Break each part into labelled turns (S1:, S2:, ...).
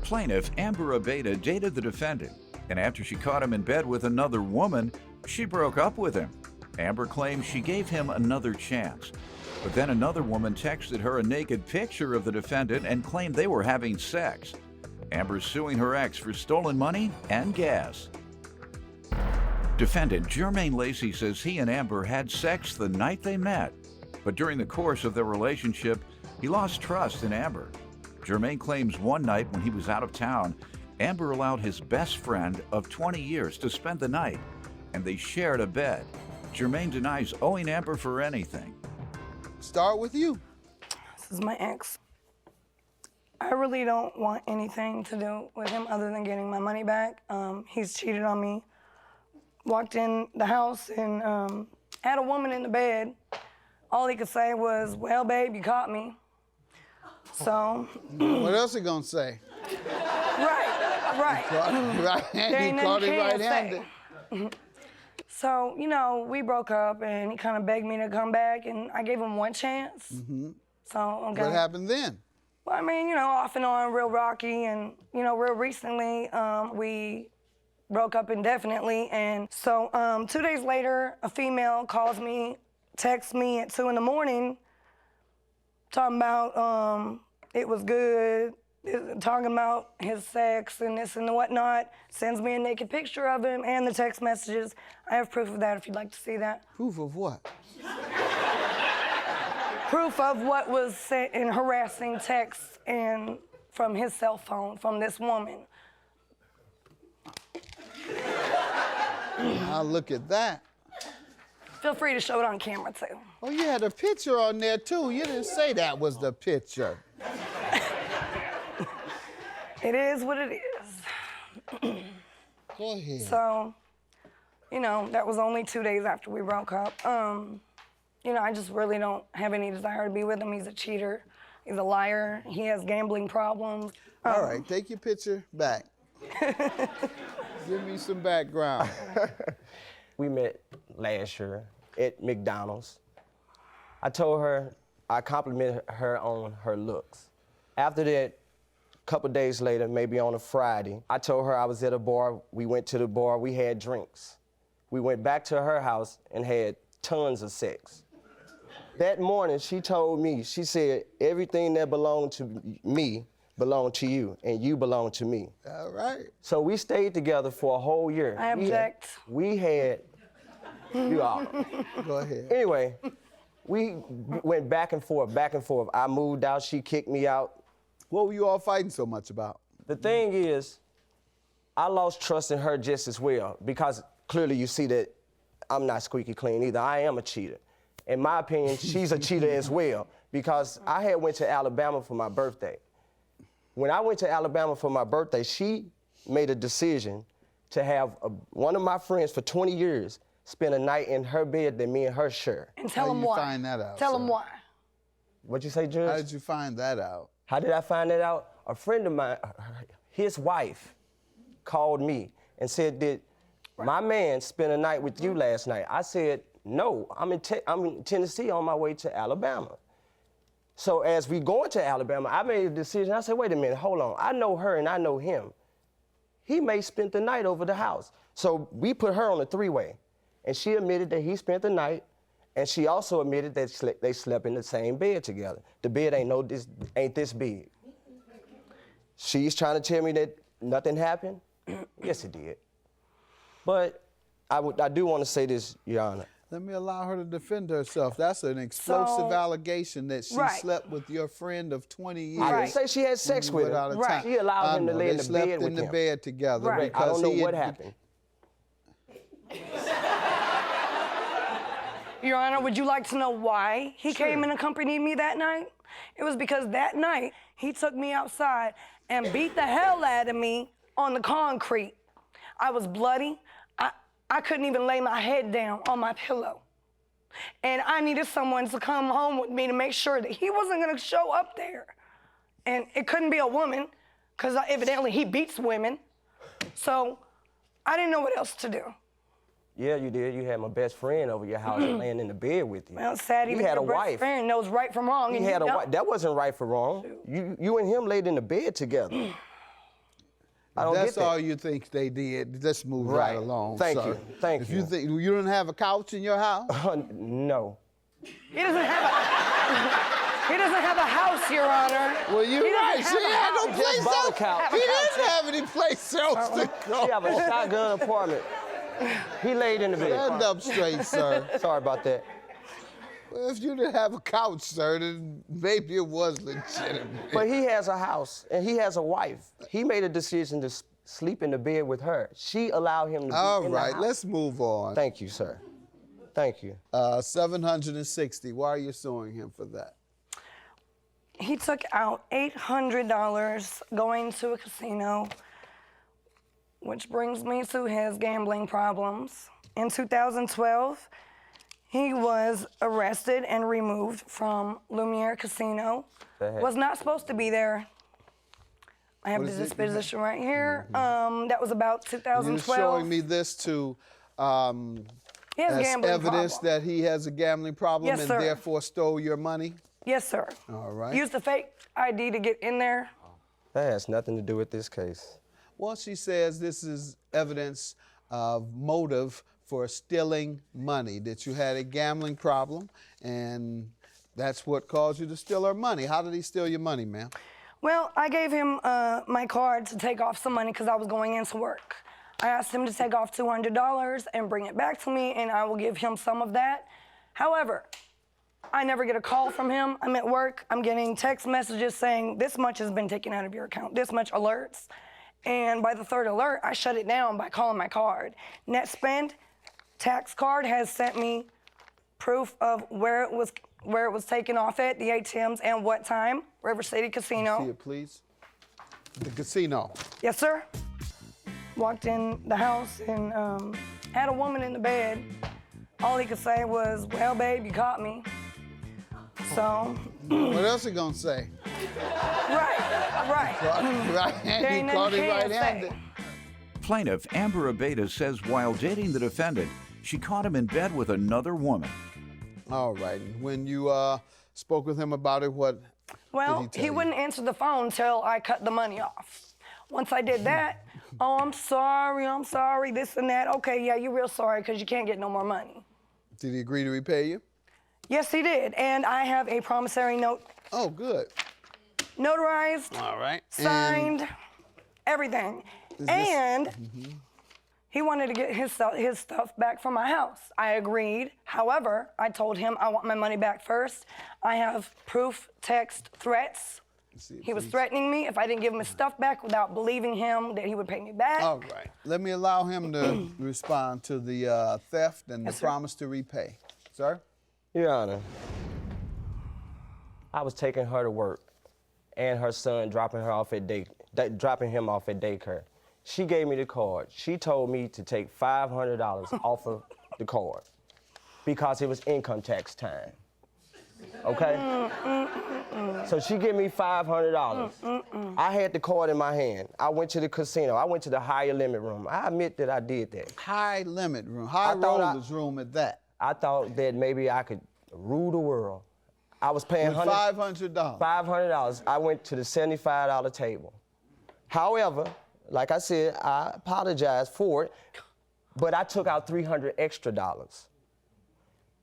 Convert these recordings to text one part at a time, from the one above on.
S1: Plaintiff Amber Abeda dated the defendant, and after she caught him in bed with another woman, she broke up with him. Amber claims she gave him another chance, but then another woman texted her a naked picture of the defendant and claimed they were having sex. Amber's suing her ex for stolen money and gas. Defendant Jermaine Lacey says he and Amber had sex the night they met, but during the course of their relationship, he lost trust in Amber. Jermaine claims one night when he was out of town, Amber allowed his best friend of 20 years to spend the night, and they shared a bed. Jermaine denies owing Amber for anything.
S2: Start with you.
S3: This is my ex. I really don't want anything to do with him other than getting my money back. He's cheated on me. Walked in the house and had a woman in the bed. All he could say was, "Well, babe, you caught me." So.
S2: What else he gonna say?
S3: Right.
S2: Right-handed, caught it right-handed.
S3: So, you know, we broke up and he kind of begged me to come back and I gave him one chance.
S2: Mm-hmm.
S3: So, okay.
S2: What happened then?
S3: Well, I mean, you know, off and on, real rocky, and, you know, real recently, we broke up indefinitely. And so 2 days later, a female calls me, texts me at 2 in the morning, talking about it was good, talking about his sex and this and whatnot, sends me a naked picture of him and the text messages. I have proof of that if you'd like to see that.
S2: Proof of what?
S3: Proof of what was sent in harassing texts and from his cell phone from this woman.
S2: I'll look at that.
S3: Feel free to show it on camera too.
S2: Oh, you had a picture on there too. You didn't say that was the picture.
S3: It is what it is.
S2: Go ahead.
S3: So, you know, that was only 2 days after we broke up. You know, I just really don't have any desire to be with him. He's a cheater. He's a liar. He has gambling problems.
S2: All right, take your picture back. Give me some background.
S4: We met last year at McDonald's. I told her, I complimented her on her looks. After that, a couple days later, maybe on a Friday, I told her I was at a bar. We went to the bar, we had drinks. We went back to her house and had tons of sex. That morning, she told me, she said, everything that belonged to me belonged to you, and you belong to me.
S2: All right.
S4: So we stayed together for a whole year.
S3: I object.
S4: We had you all.
S2: Go ahead.
S4: Anyway, we went back and forth, back and forth. I moved out, she kicked me out.
S2: What were you all fighting so much about?
S4: The thing is, I lost trust in her just as well, because clearly you see that I'm not squeaky clean either. I am a cheater. In my opinion, she's a cheater as well, because I had went to Alabama for my birthday. When I went to Alabama for my birthday, she made a decision to have one of my friends for 20 years spend a night in her bed that me and her share.
S3: And tell him why.
S2: How did you find that out?
S3: Tell him why.
S4: What'd you say, Judge?
S2: How did you find that out?
S4: How did I find that out? A friend of mine, his wife, called me and said, did my man spend a night with you last night? I said, no, I'm in Tennessee on my way to Alabama. So as we going to Alabama, I made a decision. I said, wait a minute, hold on. I know her and I know him. He may spend the night over the house. So we put her on a three-way. And she admitted that he spent the night, and she also admitted that they slept in the same bed together. The bed ain't this big. She's trying to tell me that nothing happened. Yes, it did. But I do want to say this, Your Honor.
S2: Let me allow her to defend herself. That's an explosive allegation that she slept with your friend of 20 years.
S4: I didn't say she had sex with him.
S2: Right.
S4: She allowed him to lay in the bed with him.
S2: They slept in the bed together.
S3: Right.
S4: I don't know what happened.
S3: Your Honor, would you like to know why he came and accompanied me that night? It was because that night, he took me outside and beat the hell out of me on the concrete. I was bloody. I couldn't even lay my head down on my pillow. And I needed someone to come home with me to make sure that he wasn't gonna show up there. And it couldn't be a woman, because evidently he beats women. So I didn't know what else to do.
S4: Yeah, you did. You had my best friend over your house laying in the bed with you.
S3: Well, it's sad even
S4: had
S3: your
S4: a
S3: best
S4: wife.
S3: friend knows right from wrong.
S4: He
S3: and
S4: had
S3: you
S4: a
S3: don't.
S4: wife. That wasn't right for wrong. You and him laid in the bed together. I don't
S2: That's
S4: get that.
S2: all you think they did. Let's move right along.
S4: Thank
S2: sir.
S4: you. Thank
S2: if
S4: you.
S2: you think you don't have a couch in your house,
S4: No.
S3: He doesn't have a, he doesn't have a house, Your Honor.
S2: well, you're
S3: He
S2: right.
S3: doesn't
S2: She
S3: have a
S2: had no
S3: house.
S2: place
S4: Just bought a
S2: else.
S4: couch.
S2: He didn't have any place else to go.
S4: She have a shotgun apartment. He laid in the bed.
S2: Stand up straight, sir.
S4: Sorry about that.
S2: Well, if you didn't have a couch, sir, then maybe it was legitimate.
S4: But he has a house and he has a wife. He made a decision to sleep in the bed with her. She allowed him to be
S2: All
S4: in the
S2: right,
S4: house.
S2: let's move on.
S4: Thank you, sir. Thank you.
S2: 760. Why are you suing him for that?
S3: He took out $800 going to a casino, which brings me to his gambling problems. In 2012, he was arrested and removed from Lumiere Casino. Was not supposed to be there. I have
S2: What
S3: the
S2: is it?
S3: disposition right here. That was about 2012.
S2: You're showing me this to
S3: He has
S2: as
S3: gambling
S2: evidence
S3: problem.
S2: that he has a gambling problem
S3: Yes,
S2: and
S3: sir.
S2: therefore stole your money?
S3: Yes, sir.
S2: All right.
S3: Used a fake ID to get in there.
S4: That has nothing to do with this case.
S2: Well, she says this is evidence of motive for stealing money, that you had a gambling problem, and that's what caused you to steal her money. How did he steal your money, ma'am?
S3: Well, I gave him my card to take off some money because I was going into work. I asked him to take off $200 and bring it back to me, and I will give him some of that. However, I never get a call from him. I'm at work. I'm getting text messages saying this much has been taken out of your account, this much alerts. And by the third alert, I shut it down by calling my card. Net Spend tax card has sent me proof of where it was taken off at, the ATMs, and what time. River City Casino.
S2: See it, please. The casino.
S3: Yes, sir. Walked in the house and had a woman in the bed. All he could say was, well, babe, you caught me. So,
S2: What else he gonna say?
S3: right.
S2: Right-handed,
S3: ain't
S2: you caught
S3: nothing
S2: him
S3: he can't
S2: right-handed.
S3: say.
S1: Plaintiff Amber Abeda says while dating the defendant, she caught him in bed with another woman.
S2: All right. When you spoke with him about it, what
S3: Well,
S2: did he tell
S3: he
S2: you?
S3: wouldn't answer the phone till I cut the money off. Once I did that, oh, I'm sorry, this and that. Okay, yeah, you're real sorry because you can't get no more money.
S2: Did he agree to repay you?
S3: Yes, he did. And I have a promissory note
S2: Oh, good.
S3: notarized,
S2: All right.
S3: signed, everything.
S2: this-
S3: And he wanted to get his stuff back from my house. I agreed. However, I told him I want my money back first. I have proof, text, threats.
S2: See it,
S3: He was
S2: please.
S3: threatening me if I didn't give him his stuff back without believing him that he would pay me back.
S2: All right. Let me allow him to respond to the theft and
S3: Yes,
S2: the
S3: sir.
S2: promise to repay. Sir?
S4: Your Honor, I was taking her to work and her son dropping him off at daycare. She gave me the card. She told me to take $500 off of the card because it was income tax time. Okay? So she gave me $500. I had the card in my hand. I went to the casino. I went to the higher limit room. I admit that I did that.
S2: High limit room. High
S4: thought
S2: rollers room at that.
S4: I thought that maybe I could rule the world. I was paying
S2: With $500.
S4: $500. I went to the $75 table. However, like I said, I apologized for it, but I took out $300 extra.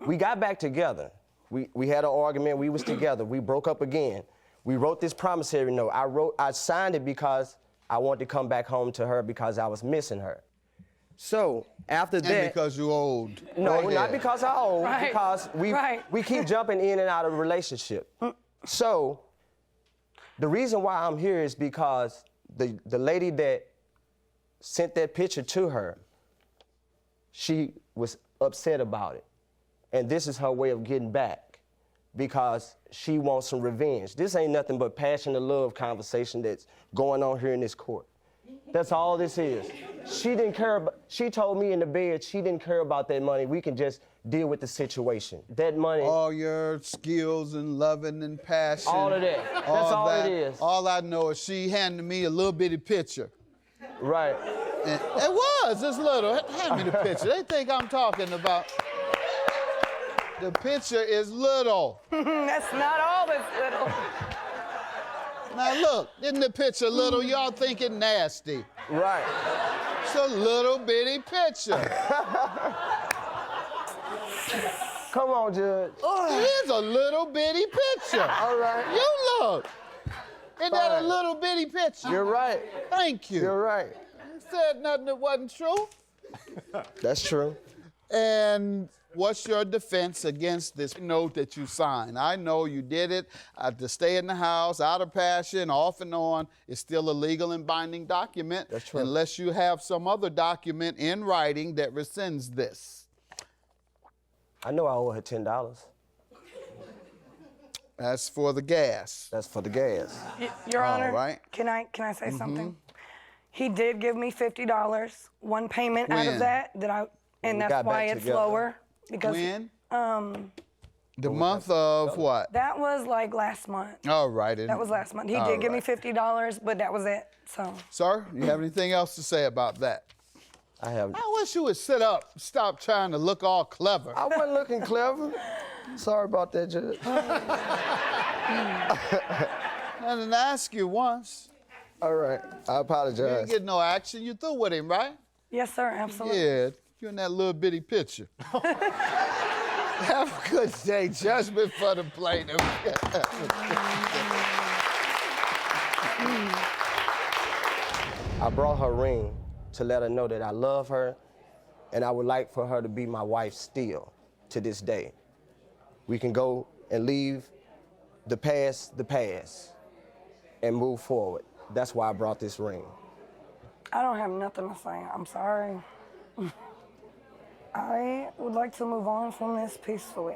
S4: We got back together. We had an argument. We was together. We broke up again. We wrote this promissory note. I signed it because I wanted to come back home to her because I was missing her. So after that,
S2: And because you owed.
S4: no,
S2: Go
S4: not
S2: ahead.
S4: because I owe,
S3: Right,
S4: because
S3: right.
S4: we keep jumping in and out of a relationship. So the reason why I'm here is because the lady that sent that picture to her, she was upset about it. And this is her way of getting back because she wants some revenge. This ain't nothing but passion and love conversation that's going on here in this court. That's all this is. She didn't care about, she told me in the bed she didn't care about that money. We can just deal with the situation. That money.
S2: All your skills and loving and passion.
S4: All of that. That's all it is.
S2: All I know is she handed me a little bitty picture.
S4: Right.
S2: And it was this little. Hand me the picture. They think I'm talking about. The picture is little.
S3: That's not all that's little.
S2: Now look, isn't the picture little? Y'all think it nasty.
S4: Right.
S2: It's a little bitty picture.
S4: Come on, Judge.
S2: It is a little bitty picture.
S4: All right.
S2: You look. Isn't that a
S4: Fine.
S2: little bitty picture?
S4: You're right.
S2: Thank you.
S4: You're right.
S2: You said nothing that wasn't true.
S4: That's true.
S2: And what's your defense against this note that you signed? I know you did it to stay in the house, out of passion, off and on. It's still a legal and binding document.
S4: That's true.
S2: Unless you have some other document in writing that rescinds this.
S4: I know I owe her $10.
S2: That's for the gas.
S4: That's for the gas.
S3: Your Honor,
S2: right.
S3: can I say something? He did give me $50, one payment out
S2: When?
S3: of that and
S4: we
S3: that's
S4: got
S3: why
S4: back
S3: it's
S4: together.
S3: lower. Because
S2: When? The month of what?
S3: that was like last month.
S2: All right.
S3: That was last month. He
S2: All
S3: did give me
S2: right.
S3: $50, but that was it. So
S2: Sir, you have anything else to say about that?
S4: I have.
S2: I wish you would sit up, stop trying to look all clever.
S4: I wasn't looking clever. Sorry about that, Judge.
S2: I didn't ask you once.
S4: All right. I
S2: You
S4: apologize.
S2: didn't get no action. You through with him, right?
S3: yes, sir, absolutely.
S2: Yeah, you in that little bitty picture. Have a good day. Judgment for the plaintiff.
S4: I brought her ring to let her know that I love her and I would like for her to be my wife still to this day. We can go and leave the past and move forward. That's why I brought this ring.
S3: I don't have nothing to say. I'm sorry. I would like to move on from this peacefully.